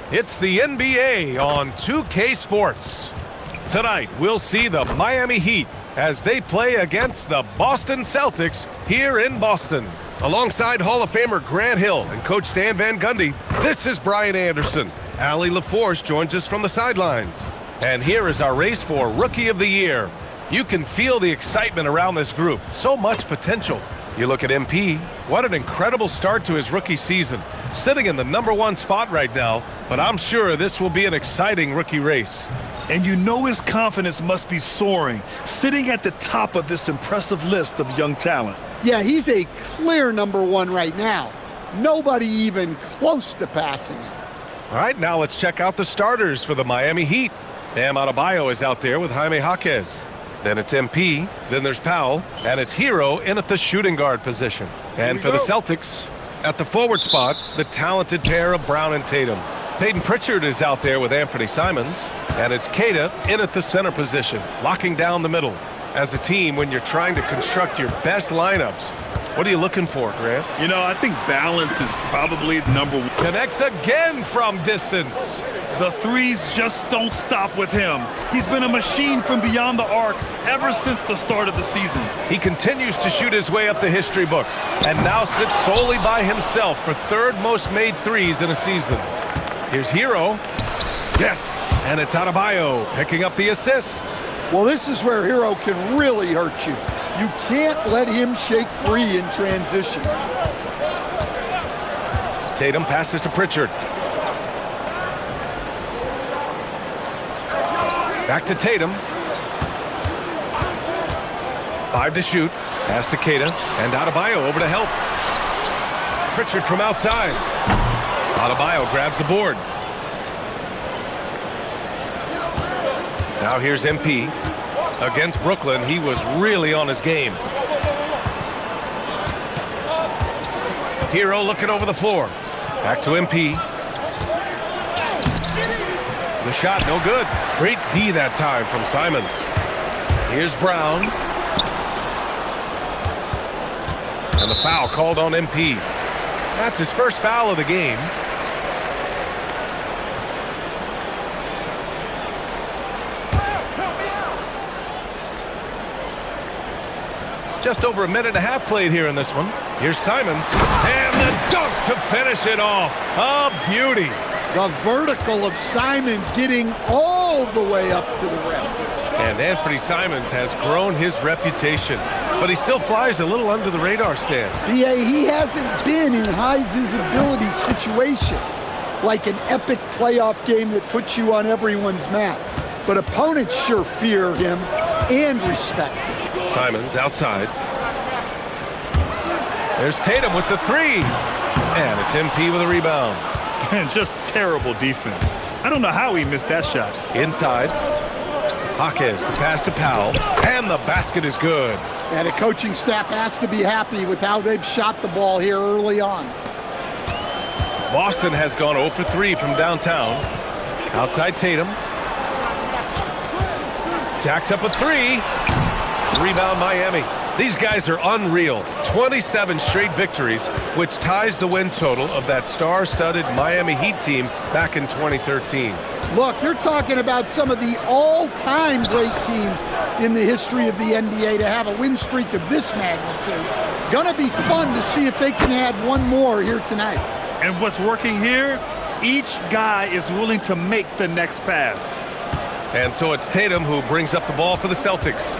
It's the NBA on 2K Sports. Tonight, we'll see the Miami Heat as they play against the Boston Celtics here in Boston. Alongside Hall of Famer Grant Hill and Coach Stan Van Gundy, this is Brian Anderson. Allie LaForce joins us from the sidelines. And here is our race for Rookie of the Year. You can feel the excitement around this group. So much potential. You look at MP, what an incredible start to his rookie season. Sitting in the #1 spot right now, but I'm sure this will be an exciting rookie race. And you know his confidence must be soaring, sitting at the top of this impressive list of young talent. Yeah, he's a clear #1 right now. Nobody even close to passing him. All right, now let's check out the starters for the Miami Heat. Bam Adebayo is out there with Jaime Jaquez. Then it's MP, then there's Powell, and it's Hero in at the shooting guard position. And for the Celtics, at the forward spots, the talented pair of Brown and Tatum. Peyton Pritchard is out there with Anthony Simons, and it's Keita in at the center position, locking down the middle. As a team, when you're trying to construct your best lineups, what are you looking for, Grant? You know, I think balance is probably #1. Connects again from distance. The threes just don't stop with him. He's been a machine from beyond the arc ever since the start of the season. He continues to shoot his way up the history books and now sits solely by himself for third most made threes in a season. Here's Hero. Yes, and it's Adebayo picking up the assist. Well, this is where Hero can really hurt you. You can't let him shake free in transition. Tatum passes to Pritchard. Back to Tatum. 5 to shoot. Pass to Keita. And Adebayo over to help. Pritchard from outside. Adebayo grabs the board. Now here's MP. Against Brooklyn, he was really on his game. Hero looking over the floor. Back to MP. The shot, no good. Great D that time from Simons. Here's Brown. And the foul called on MP. That's his first foul of the game. Just over a minute and a half played here in this one. Here's Simons. And the dunk to finish it off. A beauty. The vertical of Simons getting all the way up to the rim. And Anthony Simons has grown his reputation, but he still flies a little under the radar, Stan. Yeah, he hasn't been in high visibility situations, like an epic playoff game that puts you on everyone's map. But opponents sure fear him and respect him. Simons outside. There's Tatum with the three. And it's MP with a rebound. And just terrible defense. I don't know how he missed that shot. Inside. Jaquez, the pass to Powell. And the basket is good. And the coaching staff has to be happy with how they've shot the ball here early on. Boston has gone 0 for 3 from downtown. Outside Tatum. Jacks up a three. Rebound Miami. These guys are unreal. 27 straight victories, which ties the win total of that star-studded Miami Heat team back in 2013. Look, you're talking about some of the all-time great teams in the history of the NBA to have a win streak of this magnitude. Gonna be fun to see if they can add one more here tonight. And what's working here? Each guy is willing to make the next pass. And so it's Tatum who brings up the ball for the Celtics.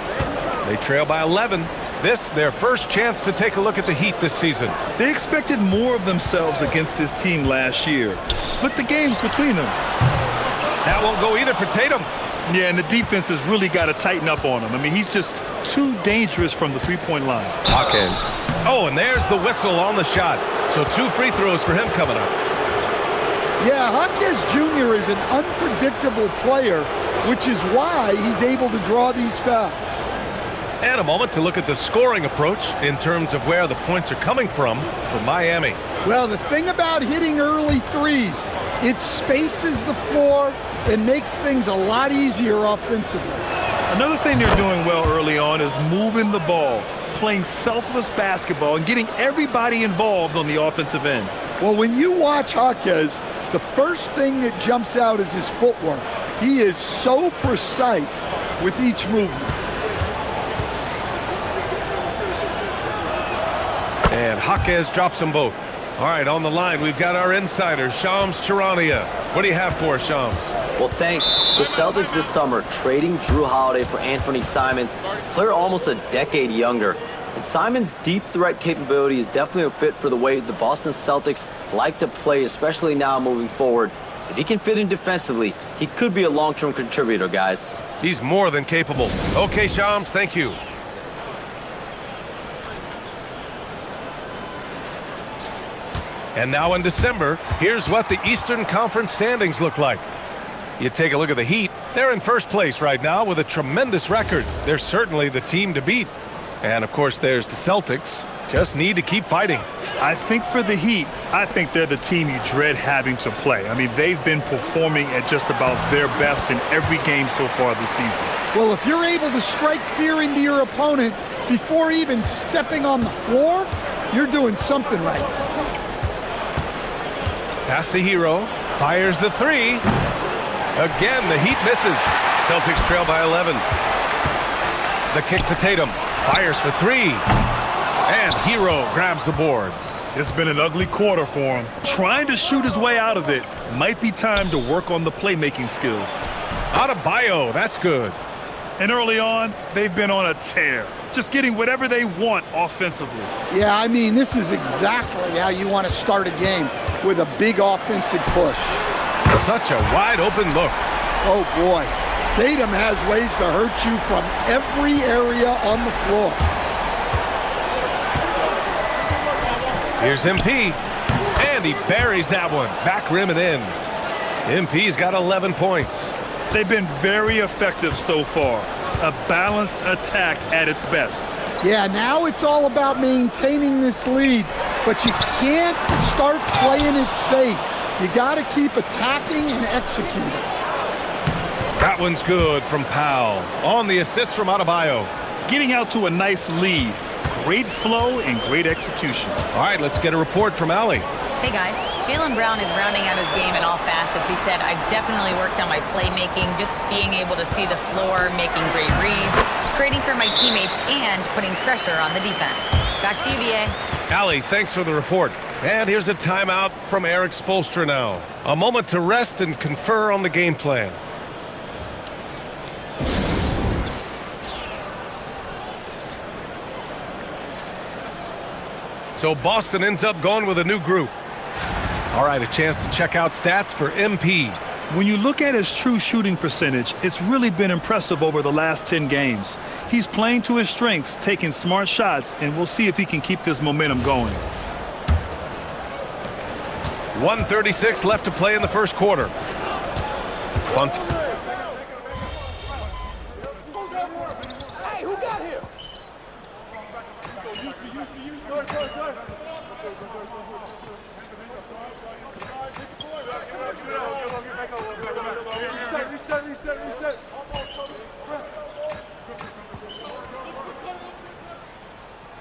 They trail by 11. This, their first chance to take a look at the Heat this season. They expected more of themselves against this team last year. Split the games between them. That won't go either for Tatum. Yeah, and the defense has really got to tighten up on him. I mean, he's just too dangerous from the three-point line. Jaquez. Oh, and there's the whistle on the shot. So 2 free throws for him coming up. Yeah, Jaquez Jr. is an unpredictable player, which is why he's able to draw these fouls. And a moment to look at the scoring approach in terms of where the points are coming from for Miami. Well, the thing about hitting early threes, it spaces the floor and makes things a lot easier offensively. Another thing they're doing well early on is moving the ball, playing selfless basketball, and getting everybody involved on the offensive end. Well, when you watch Jaquez, The first thing that jumps out is his footwork. He is so precise with each movement. And Jaquez drops them both. All right, on the line, we've got our insider, Shams Charania. What do you have for us, Shams? Well, thanks. The Celtics this summer trading Drew Holiday for Anthony Simons, player almost a decade younger. And Simons' deep threat capability is definitely a fit for the way the Boston Celtics like to play, especially now moving forward. If he can fit in defensively, he could be a long-term contributor, guys. He's more than capable. Okay, Shams, thank you. And now in December, here's what the Eastern Conference standings look like. You take a look at the Heat. They're in first place right now with a tremendous record. They're certainly the team to beat. And, of course, there's the Celtics. Just need to keep fighting. I think for the Heat, I think they're the team you dread having to play. I mean, they've been performing at just about their best in every game so far this season. Well, if you're able to strike fear into your opponent before even stepping on the floor, you're doing something right. Pass to Hero, fires the three. Again, the Heat misses. Celtics trail by 11. The kick to Tatum, fires for three. And Hero grabs the board. It's been an ugly quarter for him. Trying to shoot his way out of it. Might be time to work on the playmaking skills. Adebayo, that's good. And early on, they've been on a tear. Just getting whatever they want offensively. Yeah, I mean, this is exactly how you want to start a game, with a big offensive push. Such a wide open look. Oh, boy. Tatum has ways to hurt you from every area on the floor. Here's MP, and he buries that one. Back rim and in. MP's got 11 points. They've been very effective so far. A balanced attack at its best. Yeah, now it's all about maintaining this lead, but you can't start playing it safe. You got to keep attacking and executing. That one's good from Powell. On the assist from Adebayo. Getting out to a nice lead. Great flow and great execution. All right, let's get a report from Allie. Hey guys, Jaylen Brown is rounding out his game in all facets. He said, I've definitely worked on my playmaking, just being able to see the floor, making great reads, creating for my teammates, and putting pressure on the defense. Back to you, BA. Allie, thanks for the report. And here's a timeout from Eric Spoelstra now. A moment to rest and confer on the game plan. So Boston ends up going with a new group. All right, a chance to check out stats for MP. When you look at his true shooting percentage, it's really been impressive over the last 10 games. He's playing to his strengths, taking smart shots, and we'll see if he can keep this momentum going. 1:36 left to play in the first quarter. Hey, who got here? Reset.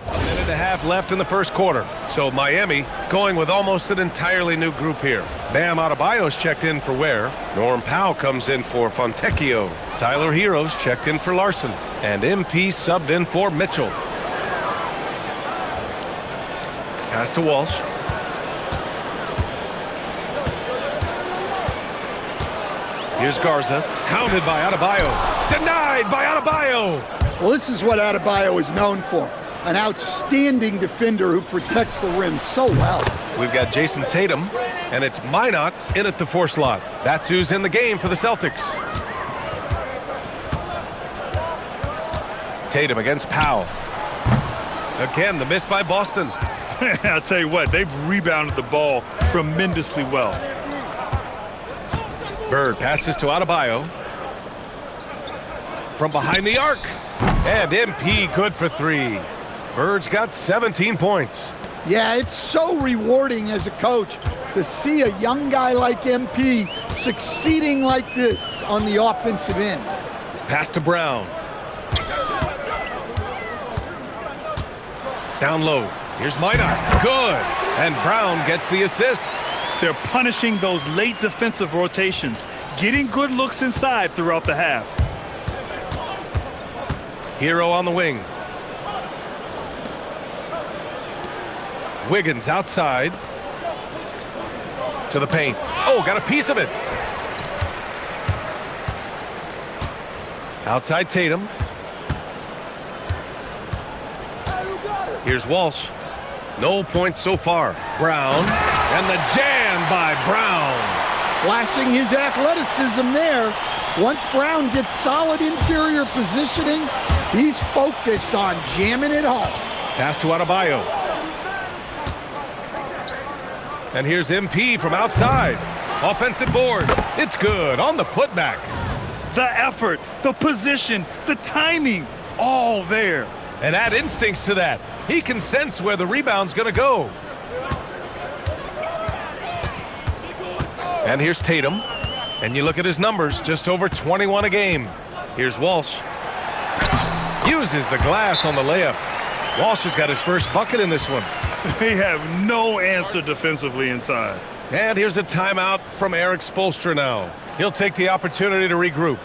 A minute and a half left in the first quarter. So Miami going with almost an entirely new group here. Bam Adebayo's checked in for Ware. Norm Powell comes in for Fontecchio. Tyler Hero's checked in for Larson. And MP subbed in for Mitchell. Pass to Walsh. Here's Garza, hounded by Adebayo. Denied by Adebayo. Well, this is what Adebayo is known for. An outstanding defender who protects the rim so well. We've got Jason Tatum, and it's Minot in at the 4 slot. That's who's in the game for the Celtics. Tatum against Powell. Again, the miss by Boston. I'll tell you what, they've rebounded the ball tremendously well. Bird passes to Adebayo. From behind the arc. And MP good for 3. Bird's got 17 points. Yeah, it's so rewarding as a coach to see a young guy like MP succeeding like this on the offensive end. Pass to Brown. Down low. Here's Minot. Good. And Brown gets the assist. They're punishing those late defensive rotations, getting good looks inside throughout the half. Hero on the wing. Wiggins outside. To the paint. Oh, got a piece of it. Outside Tatum. Here's Walsh. No points so far. Brown. And the jam by Brown. Flashing his athleticism there. Once Brown gets solid interior positioning, he's focused on jamming it home. Pass to Adebayo. And here's MP from outside. Offensive board. It's good on the putback. The effort, the position, the timing, all there. And add instincts to that. He can sense where the rebound's going to go. And here's Tatum. And you look at his numbers, just over 21 a game. Here's Walsh. Uses the glass on the layup. Walsh has got his first bucket in this one. They have no answer defensively inside. And here's a timeout from Eric Spoelstra now. He'll take the opportunity to regroup.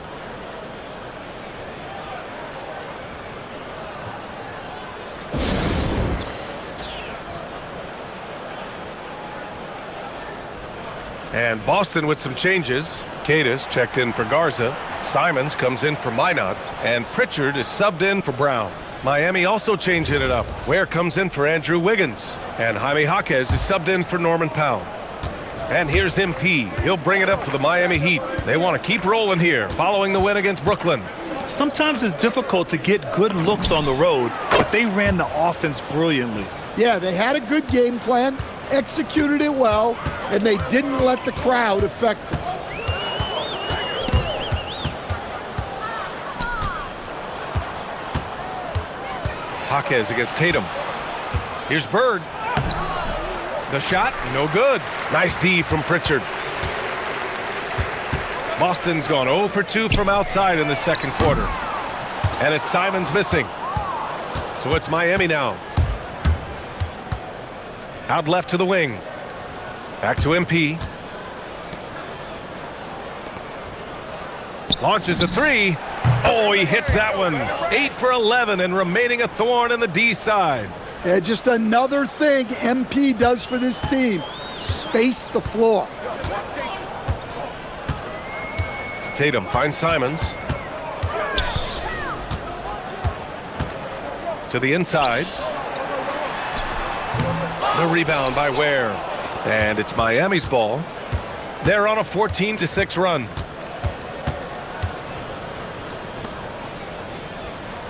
And Boston with some changes. Cadis checked in for Garza. Simons comes in for Minot. And Pritchard is subbed in for Brown. Miami also changing it up. Ware comes in for Andrew Wiggins. And Jaime Jaquez is subbed in for Norman Powell. And here's MP. He'll bring it up for the Miami Heat. They want to keep rolling here following the win against Brooklyn. Sometimes it's difficult to get good looks on the road, but they ran the offense brilliantly. Yeah, they had a good game plan, executed it well, and they didn't let the crowd affect them. Jaquez against Tatum. Here's Bird. The shot, no good. Nice D from Pritchard. Boston's gone 0 for 2 from outside in the second quarter. And it's Simons missing. So it's Miami now. Out left to the wing. Back to MP. Launches a three. Oh, he hits that one. 8 for 11 and remaining a thorn in the D side. Yeah, just another thing MP does for this team. Space the floor. Tatum finds Simons. To the inside. The rebound by Ware. And it's Miami's ball. They're on a 14-6 run.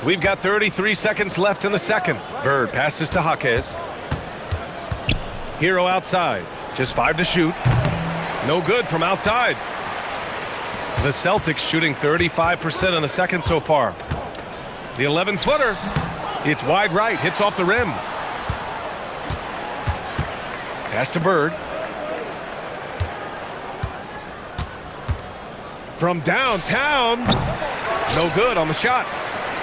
We've got 33 seconds left in the second. Bird passes to Jaquez. Hero outside. Just 5 to shoot. No good from outside. The Celtics shooting 35% in the second so far. The 11-footer. It's wide right. Hits off the rim. Pass to Bird. From downtown. No good on the shot.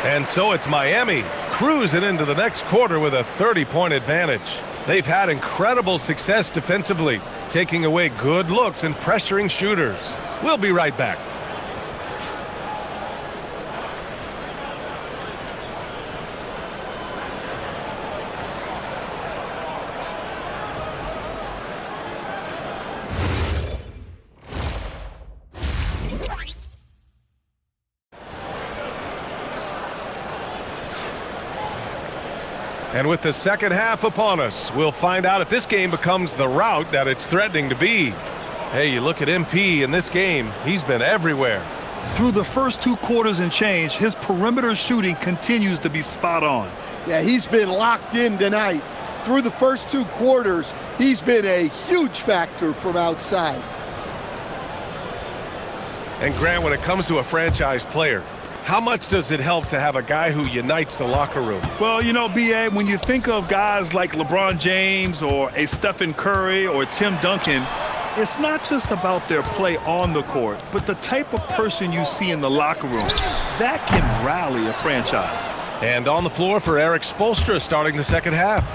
And so it's Miami cruising into the next quarter with a 30-point advantage. They've had incredible success defensively, taking away good looks and pressuring shooters. We'll be right back. And with the second half upon us, we'll find out if this game becomes the rout that it's threatening to be. Hey, you look at MP in this game, he's been everywhere. Through the first 2 quarters and change, his perimeter shooting continues to be spot on. Yeah, he's been locked in tonight. Through the first 2 quarters, he's been a huge factor from outside. And Grant, when it comes to a franchise player, how much does it help to have a guy who unites the locker room? Well, you know, B.A., when you think of guys like LeBron James or a Stephen Curry or Tim Duncan, it's not just about their play on the court, but the type of person you see in the locker room. That can rally a franchise. And on the floor for Eric Spoelstra starting the second half.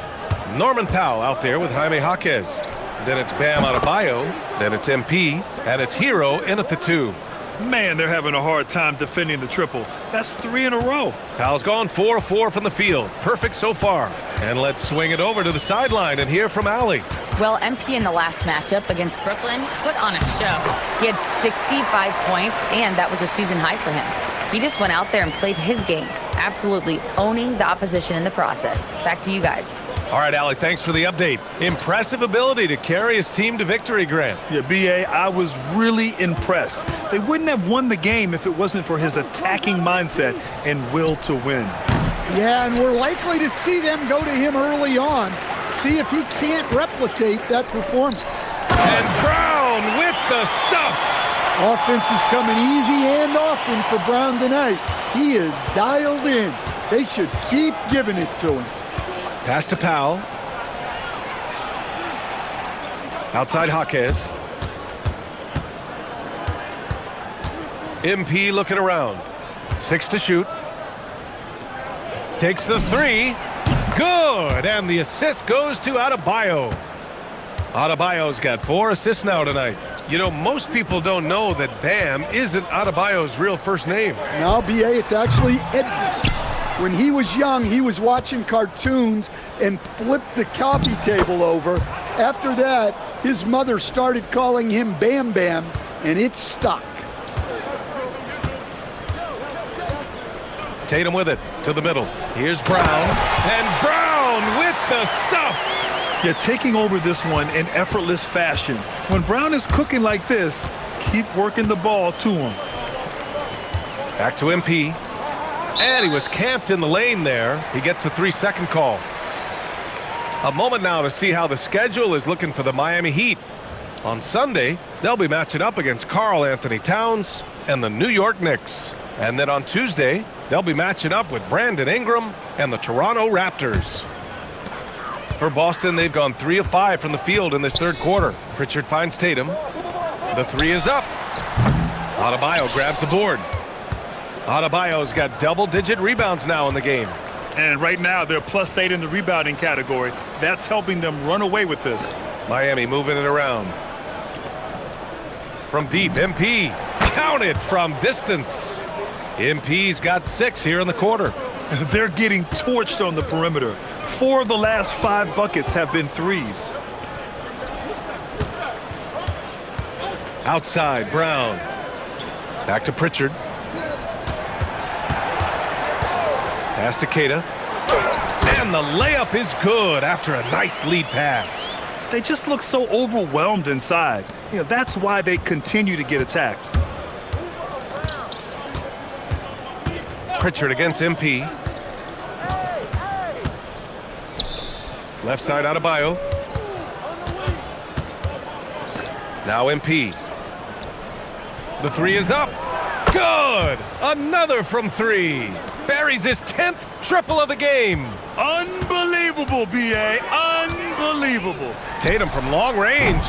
Norman Powell out there with Jaime Jaquez. Then it's Bam Adebayo. Then it's MP. And it's Hero in at the 2. Man, they're having a hard time defending the triple. That's 3 in a row. Powell's gone 4-4 from the field. Perfect so far. And let's swing it over to the sideline and hear from Allie. Well, MP in the last matchup against Brooklyn put on a show. He had 65 points, and that was a season high for him. He just went out there and played his game, absolutely owning the opposition in the process. Back to you guys. All right, Allie, thanks for the update. Impressive ability to carry his team to victory, Grant. Yeah, B.A., I was really impressed. They wouldn't have won the game if it wasn't for his attacking mindset and will to win. Yeah, and we're likely to see them go to him early on, see if he can't replicate that performance. And Brown with the stuff. Offense is coming easy and often for Brown tonight. He is dialed in. They should keep giving it to him. Pass to Powell. Outside Jaquez. MP looking around. 6 to shoot. Takes the 3. Good. And the assist goes to Adebayo. Adebayo's got 4 assists now tonight. You know, most people don't know that Bam isn't Adebayo's real first name. No, B.A., it's actually Edris. When he was young, he was watching cartoons and flipped the coffee table over. After that, his mother started calling him Bam Bam, and it stuck. Tatum with it to the middle. Here's Brown. And Brown with the stuff. Yeah, taking over this one in effortless fashion. When Brown is cooking like this, keep working the ball to him. Back to MP. And he was camped in the lane there. He gets a 3-second call. A moment now to see how the schedule is looking for the Miami Heat. On Sunday, they'll be matching up against Karl Anthony Towns and the New York Knicks. And then on Tuesday, they'll be matching up with Brandon Ingram and the Toronto Raptors. For Boston, they've gone 3 of 5 from the field in this third quarter. Pritchard finds Tatum. The 3 is up. Adebayo grabs the board. Adebayo's got double-digit rebounds now in the game. And right now, they're +8 in the rebounding category. That's helping them run away with this. Miami moving it around. From deep, MP. Counted from distance. MP's got 6 here in the quarter. They're getting torched on the perimeter. 4 of the last 5 buckets have been threes. Outside, Brown. Back to Pritchard. Pass to Keita. And the layup is good after a nice lead pass. They just look so overwhelmed inside. You know, that's why they continue to get attacked. Pritchard against MP. Left side Adebayo. Now MP. The 3 is up. Good! Another from 3. Buries his 10th triple of the game. Unbelievable, B.A. Unbelievable. Tatum from long range.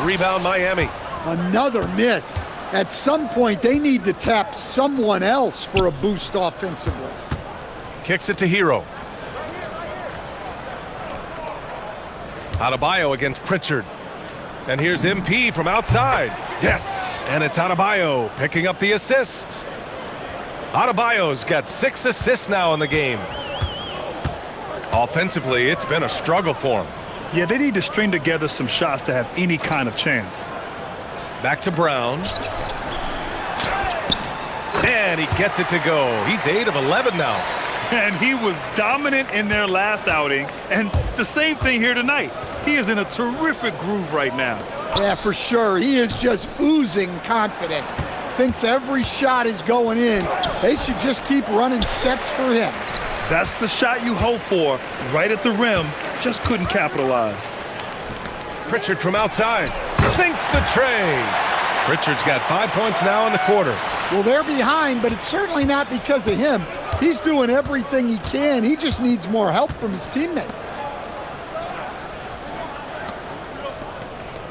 Rebound Miami. Another miss. At some point, they need to tap someone else for a boost offensively. Kicks it to Hero. Adebayo against Pritchard. And here's MP from outside. Yes, and it's Adebayo picking up the assist. Adebayo's got 6 assists now in the game. Offensively, it's been a struggle for him. Yeah, they need to string together some shots to have any kind of chance. Back to Brown. And he gets it to go. He's 8 of 11 now. And he was dominant in their last outing. And the same thing here tonight. He is in a terrific groove right now. Yeah, for sure. He is just oozing confidence. Thinks every shot is going in. They should just keep running sets for him. That's the shot you hope for. Right at the rim. Just couldn't capitalize. Pritchard from outside. Sinks the tray. Pritchard's got 5 points now in the quarter. Well, they're behind, but it's certainly not because of him. He's doing everything he can. He just needs more help from his teammates.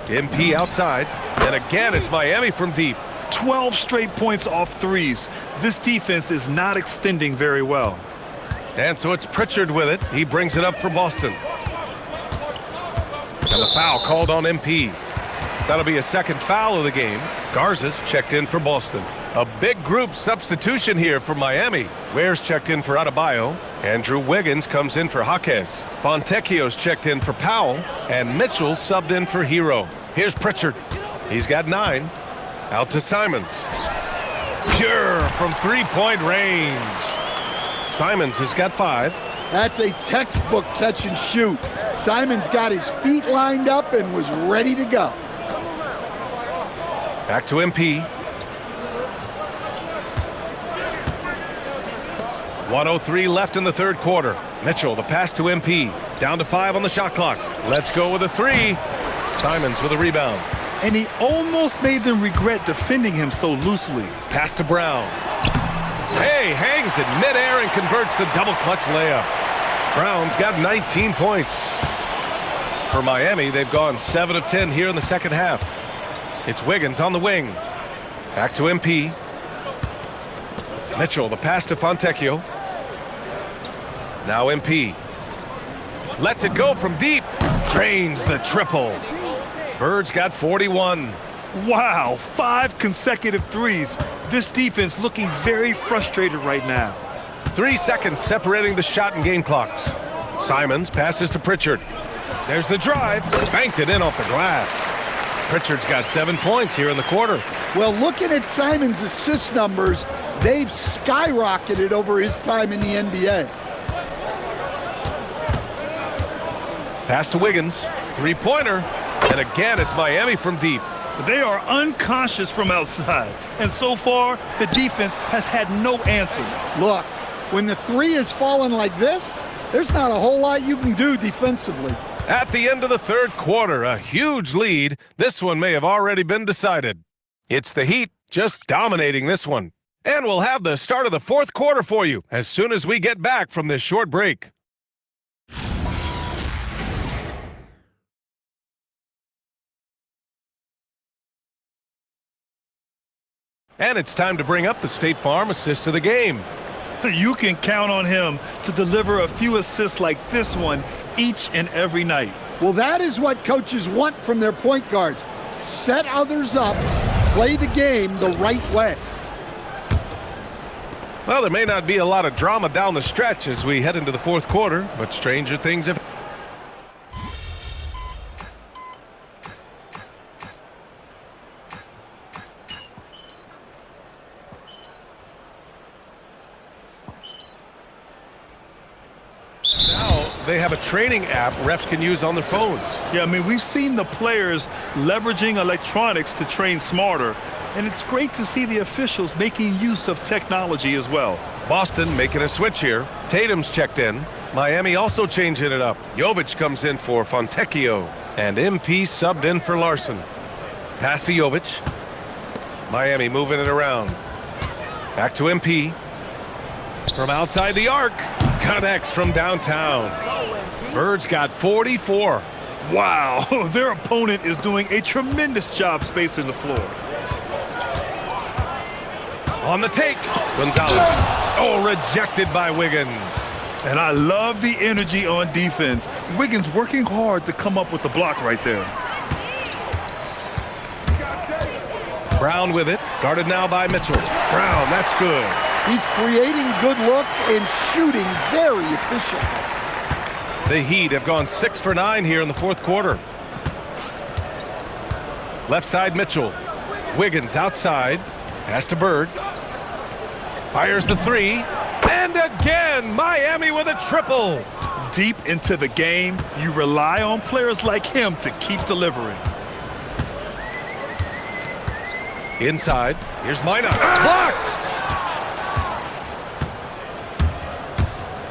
MP outside. And again, it's Miami from deep. 12 straight points off threes. This defense is not extending very well. And so it's Pritchard with it. He brings it up for Boston. And the foul called on MP. That'll be a second foul of the game. Garza's checked in for Boston. A big group substitution here for Miami. Ware's checked in for Adebayo. Andrew Wiggins comes in for Jaquez. Fontecchio's checked in for Powell. And Mitchell's subbed in for Hero. Here's Pritchard. He's got 9. Out to Simons. Pure from three-point range. Simons has got 5. That's a textbook catch and shoot. Simons got his feet lined up and was ready to go. Back to MP. 1:03 left in the third quarter. Mitchell, the pass to MP. Down to 5 on the shot clock. Let's go with a 3. Simons with a rebound. And he almost made them regret defending him so loosely. Pass to Brown. Hey, hangs in midair and converts the double clutch layup. Brown's got 19 points. For Miami, they've gone 7 of 10 here in the second half. It's Wiggins on the wing. Back to MP. Mitchell, the pass to Fontecchio. Now MP. Lets it go from deep. Drains the triple. Bird's got 41. Wow, 5 consecutive threes. This defense looking very frustrated right now. 3 seconds separating the shot and game clocks. Simons passes to Pritchard. There's the drive. Banked it in off the glass. Pritchard's got 7 points here in the quarter. Well, looking at Simons' assist numbers, they've skyrocketed over his time in the NBA. Pass to Wiggins. Three-pointer. And again, it's Miami from deep. They are unconscious from outside. And so far, the defense has had no answer. Look, when the 3 is falling like this, there's not a whole lot you can do defensively. At the end of the third quarter, a huge lead. This one may have already been decided. It's the Heat just dominating this one. And we'll have the start of the fourth quarter for you as soon as we get back from this short break. And it's time to bring up the State Farm assist of the game. You can count on him to deliver a few assists like this one each and every night. Well, that is what coaches want from their point guards. Set others up, play the game the right way. Well, there may not be a lot of drama down the stretch as we head into the fourth quarter, but stranger things have... Now they have a training app refs can use on their phones. Yeah, I mean, we've seen the players leveraging electronics to train smarter, and it's great to see the officials making use of technology as well. Boston making a switch here. Tatum's checked in. Miami also changing it up. Jovic comes in for Fontecchio, and MP subbed in for Larson. Pass to Jovic. Miami moving it around. Back to MP. From outside the arc. Connects from downtown. Bird's got 44. Wow, their opponent is doing a tremendous job spacing the floor. On the take, Gonzalez. Oh, rejected by Wiggins. And I love the energy on defense. Wiggins working hard to come up with the block right there. Brown with it, guarded now by Mitchell. Brown, that's good. He's creating good looks and shooting very efficiently. The Heat have gone 6 for 9 here in the fourth quarter. Left side Mitchell. Wiggins outside. Pass to Bird. Fires the 3. And again, Miami with a triple. Deep into the game, you rely on players like him to keep delivering. Inside. Here's Minot. Blocked!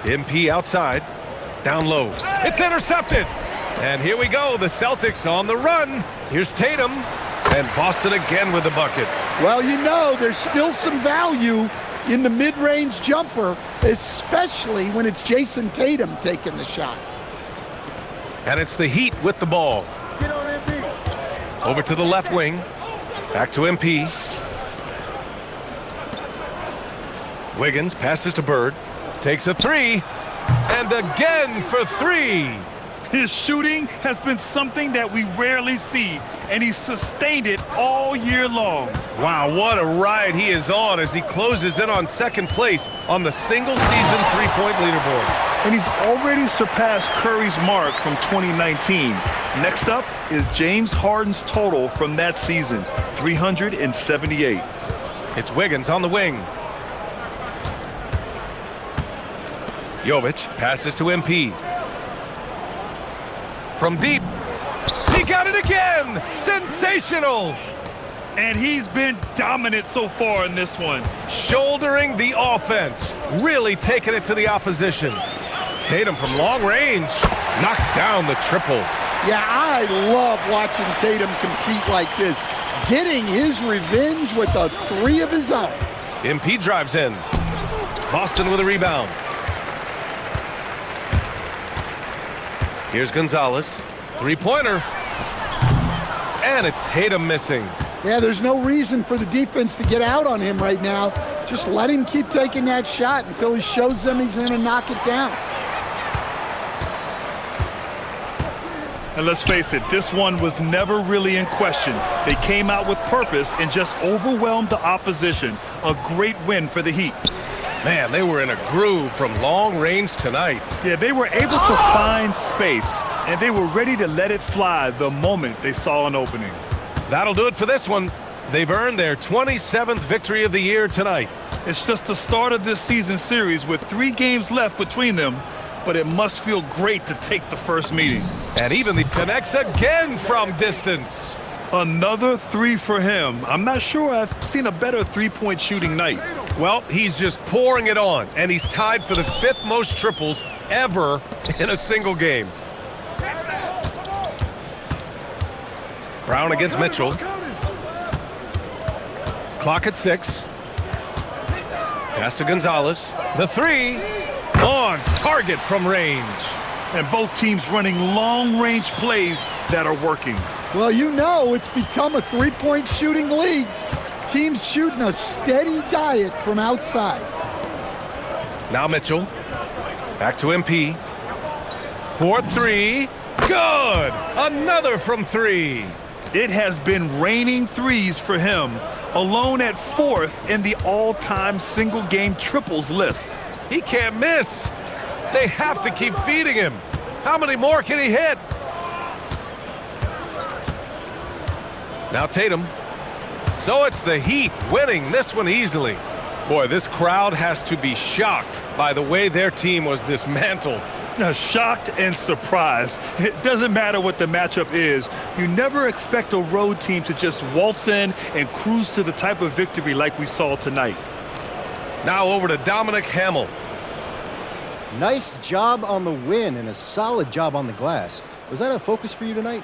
MP outside. Down low. It's intercepted. And here we go. The Celtics on the run. Here's Tatum. And Boston again with the bucket. Well, you know, there's still some value in the mid-range jumper, especially when it's Jason Tatum taking the shot. And it's the Heat with the ball. Over to the left wing. Back to MP. Wiggins passes to Bird. Takes a 3. And again for 3. His shooting has been something that we rarely see, and he's sustained it all year long. Wow, what a ride he is on as he closes in on second place on the single-season three-point leaderboard. And he's already surpassed Curry's mark from 2019. Next up is James Harden's total from that season, 378. It's Wiggins on the wing. Jovic passes to MP. From deep, he got it again! Sensational! And he's been dominant so far in this one. Shouldering the offense, really taking it to the opposition. Tatum from long range knocks down the triple. Yeah, I love watching Tatum compete like this, getting his revenge with a three of his own. MP drives in. Boston with a rebound. Here's Gonzalez. Three-pointer. And it's Tatum missing. Yeah, there's no reason for the defense to get out on him right now. Just let him keep taking that shot until he shows them he's going to knock it down. And let's face it, this one was never really in question. They came out with purpose and just overwhelmed the opposition. A great win for the Heat. Man, they were in a groove from long range tonight. Yeah, they were able to find space, and they were ready to let it fly the moment they saw an opening. That'll do it for this one. They've earned their 27th victory of the year tonight. It's just the start of this season series with 3 games left between them, but it must feel great to take the first meeting. And even he connects again from distance. Another 3 for him. I'm not sure I've seen a better three-point shooting night. Well, he's just pouring it on, and he's tied for the 5th most triples ever in a single game. Brown against Mitchell. Clock at 6. Pass to Gonzalez. The 3 on target from range. And both teams running long-range plays that are working. Well, you know it's become a three-point shooting league. Teams shooting a steady diet from outside. Now Mitchell. Back to MP. 4-3. Good! Another from 3. It has been raining threes for him, alone at 4th in the all-time single-game triples list. He can't miss. They have to keep feeding him. How many more can he hit? Now Tatum. So it's the Heat winning this one easily. Boy, this crowd has to be shocked by the way their team was dismantled. Shocked and surprised. It doesn't matter what the matchup is. You never expect a road team to just waltz in and cruise to the type of victory like we saw tonight. Now over to Dominic Hamill. Nice job on the win and a solid job on the glass. Was that a focus for you tonight?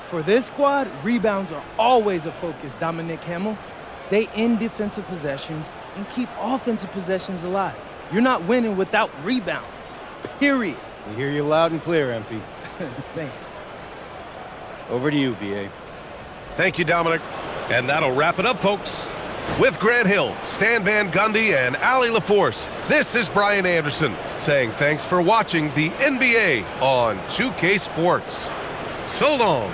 For this squad, rebounds are always a focus, Dominic Hamill. They end defensive possessions and keep offensive possessions alive. You're not winning without rebounds, period. We hear you loud and clear, MP. Thanks. Over to you, BA. Thank you, Dominic. And that'll wrap it up, folks. With Grant Hill, Stan Van Gundy, and Allie LaForce, this is Brian Anderson saying thanks for watching the NBA on 2K Sports. So long.